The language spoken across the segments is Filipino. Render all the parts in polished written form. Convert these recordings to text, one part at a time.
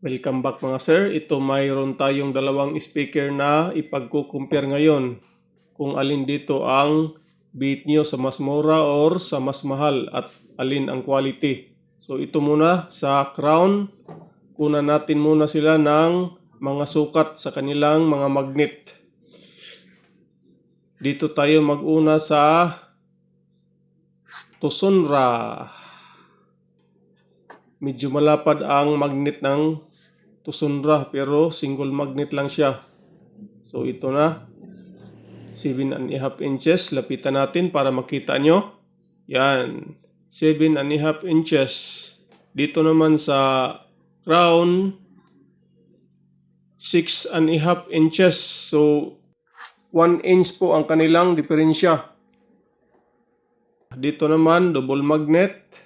Welcome back mga sir. Ito mayroon tayong dalawang speaker na ipagkukumpare ngayon. Kung alin dito ang beat nyo sa mas mura or sa mas mahal at alin ang quality. So ito muna sa Crown. Kunan natin muna sila ng mga sukat sa kanilang mga magnet. Dito tayo mag-una sa Tucsunra. Medyo malapad ang magnet ng Tucsunra pero single magnet lang siya. So ito na 7.5 inches. Lapitan natin para makita nyo. Yan 7.5 inches. Dito naman sa Crown 6.5 inches. So 1 inch po ang kanilang diferensya. Dito naman double magnet.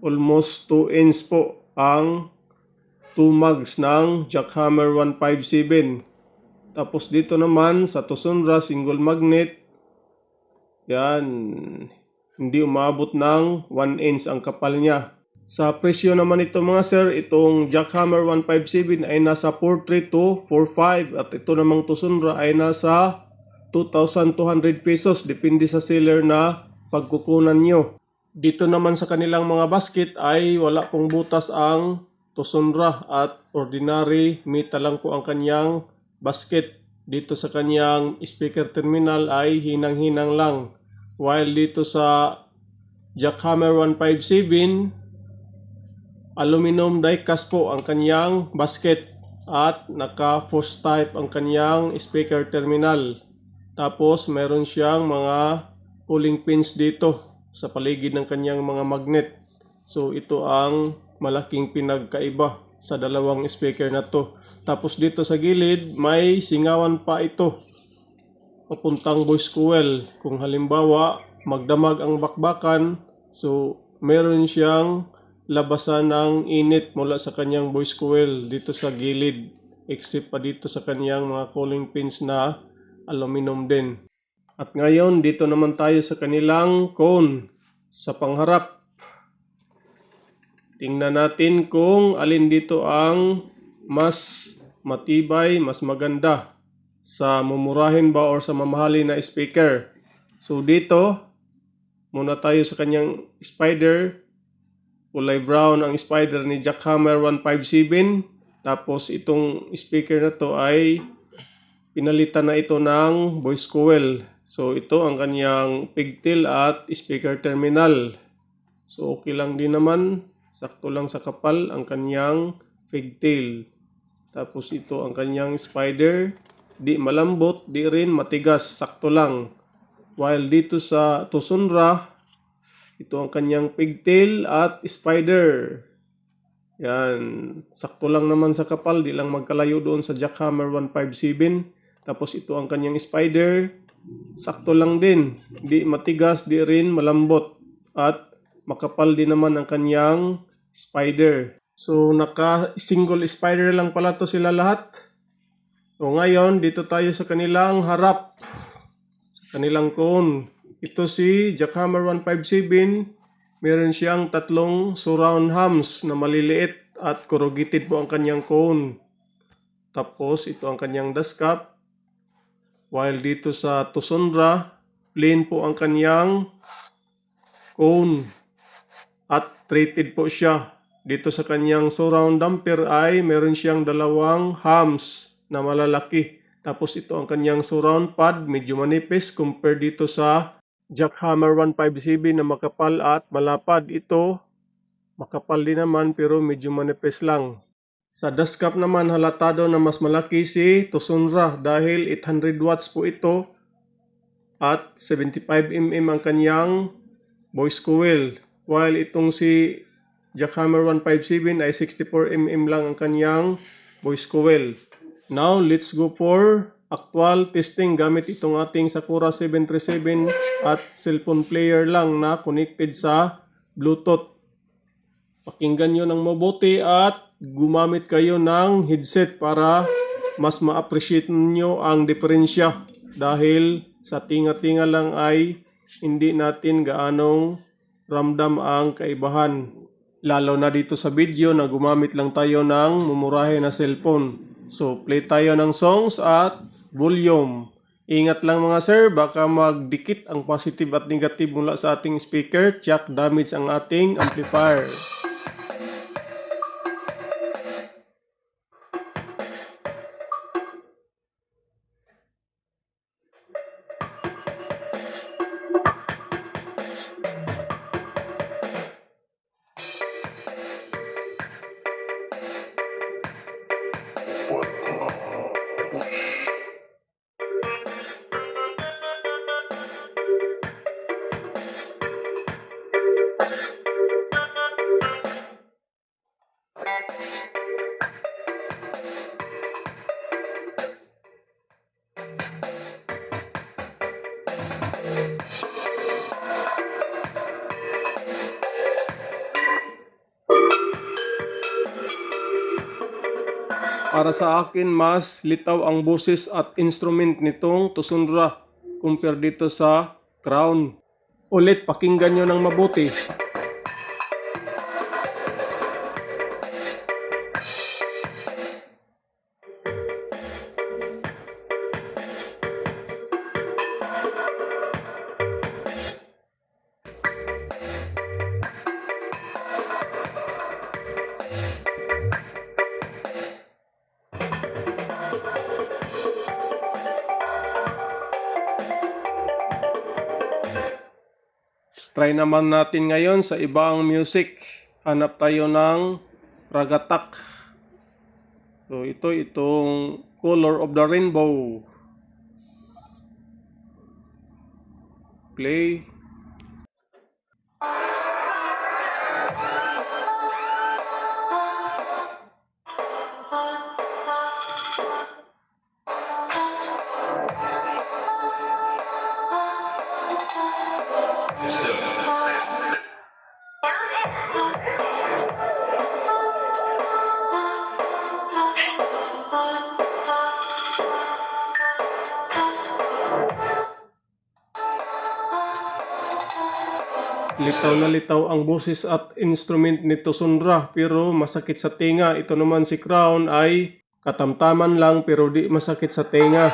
Almost 2 inch po ang 2 mags ng Jackhammer 157. Tapos dito naman sa Tucsunra single magnet. Yan. Hindi umabot ng 1 inch ang kapal niya. Sa presyo naman ito mga sir, itong Jackhammer 157 ay nasa 43 to 45 at ito namang Tucsunra ay nasa 2,200 pesos. Depende sa seller na pagkukunan nyo. Dito naman sa kanilang mga basket ay wala pong butas ang Tucsunra at ordinary metal lang po ang kanyang basket. Dito sa kanyang speaker terminal ay hinang-hinang lang. While dito sa Jackhammer 157, aluminum die-cast po ang kanyang basket at naka-fuse type ang kanyang speaker terminal. Tapos meron siyang mga cooling pins dito sa paligid ng kanyang mga magnet. So ito ang malaking pinagkaiba sa dalawang speaker na to. Tapos dito sa gilid may singawan pa ito papuntang voice coil. Kung halimbawa magdamag ang bakbakan, so meron siyang labasan ng init mula sa kanyang voice coil dito sa gilid, except pa dito sa kanyang mga cooling pins na aluminum din. At ngayon, dito naman tayo sa kanilang cone sa pangharap. Tingnan natin kung alin dito ang mas matibay, mas maganda sa mumurahin ba or sa mamahalin na speaker. So dito, muna tayo sa kanyang spider. Kulay brown ang spider ni Jackhammer 157. Tapos itong speaker na to ay pinalitan na ito ng voice coil. So ito ang kanyang pigtail at speaker terminal. So okay lang din naman. Sakto lang sa kapal ang kanyang pigtail. Tapos ito ang kanyang spider. Di malambot, di rin matigas. Sakto lang. While dito sa Tucsunra, ito ang kanyang pigtail at spider. Yan. Sakto lang naman sa kapal. Di lang magkalayo doon sa Jackhammer 157. Tapos ito ang kanyang spider. Sakto lang din. Di matigas, di rin malambot. At makapal din naman ang kanyang spider. So naka-single spider lang pala to sila lahat. So ngayon, dito tayo sa kanilang harap. Sa kanilang cone. Ito si Jackhammer 157. Meron siyang tatlong surround hams na maliliit at corrugated po ang kanyang cone. Tapos ito ang kanyang dust cap. While dito sa Tucsunra, plain po ang kanyang cone at treated po siya. Dito sa kanyang surround damper ay meron siyang dalawang hams na malalaki. Tapos ito ang kanyang surround pad, medyo manipis compared dito sa Jackhammer 157 na makapal at malapad. Ito makapal din naman pero medyo manipis lang. Sa dust cap naman halatado na mas malaki si Tucsunra dahil 800 watts po ito at 75 mm ang kanyang voice coil. While itong si Jackhammer 157 ay 64 mm lang ang kanyang voice coil. Now let's go for actual testing gamit itong ating Sakura 737 at cellphone player lang na connected sa Bluetooth. Pakinggan nyo ng mabuti at gumamit kayo ng headset para mas ma-appreciate nyo ang diferensya. Dahil sa tinga-tinga lang ay hindi natin gaanong ramdam ang kaibahan. Lalo na dito sa video na gumamit lang tayo ng mumurahe na cellphone. So, play tayo ng songs at volume. Ingat lang mga sir, baka magdikit ang positive at negative mula sa ating speaker. Check damage ang ating amplifier. Para sa akin, mas litaw ang boses at instrument nitong Tusundra compare dito sa Crown. Ulit, pakinggan nyo ng mabuti. Try naman natin ngayon sa ibang music. Hanap tayo ng ragatak. So itong Color of the Rainbow. Play. Litaw na litaw ang boses at instrument ni Tusundra pero masakit sa tenga. Ito naman si Crown ay katamtaman lang pero di masakit sa tenga.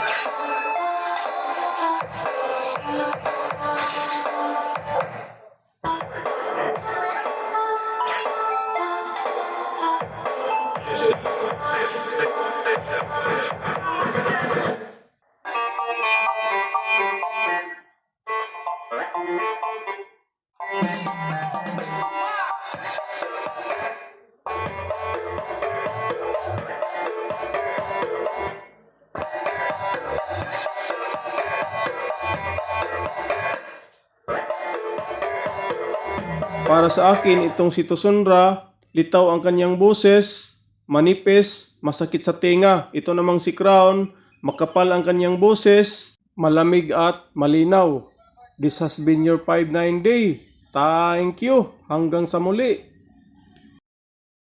Para sa akin, itong si Tusundra, litaw ang kanyang boses, manipis, masakit sa tenga. Ito namang si Crown, makapal ang kanyang boses, malamig at malinaw. This has been your 5-9 day. Thank you. Hanggang sa muli.